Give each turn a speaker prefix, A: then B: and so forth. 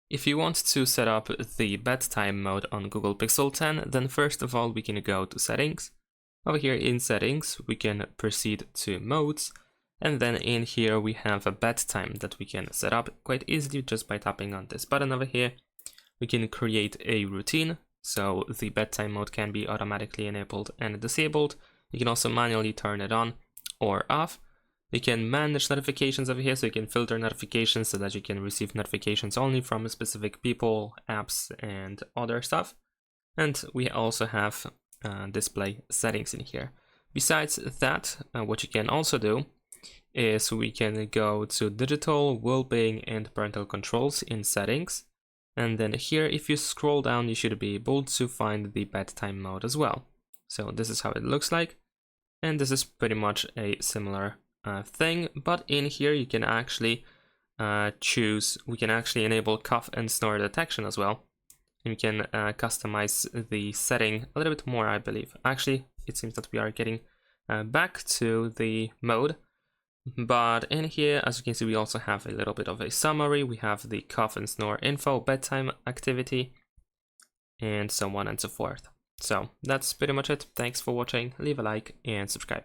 A: If you want to set up the bedtime mode on Google Pixel 10, then first of all we can go to settings. Over here in settings we can proceed to modes, and then in here we have a bedtime that we can set up quite easily just by tapping on this button over here. We can create a routine, so the bedtime mode can be automatically enabled and disabled. You can also manually turn it on or off. You can manage notifications over here, so you can filter notifications so that you can receive notifications only from specific people, apps, and other stuff. And we also have display settings in here. Besides that, what you can also do is we can go to digital, well-being, and parental controls in settings. And then here, if you scroll down, you should be able to find the bedtime mode as well. So this is how it looks like. And this is pretty much a similar thing, but in here you can actually we can actually enable cough and snore detection as well. And we can customize the setting a little bit more, I believe. Actually, it seems that we are getting back to the mode. But in here, as you can see, we also have a little bit of a summary. We have the cough and snore info, bedtime activity, and so on and so forth. So that's pretty much it. Thanks for watching. Leave a like and subscribe.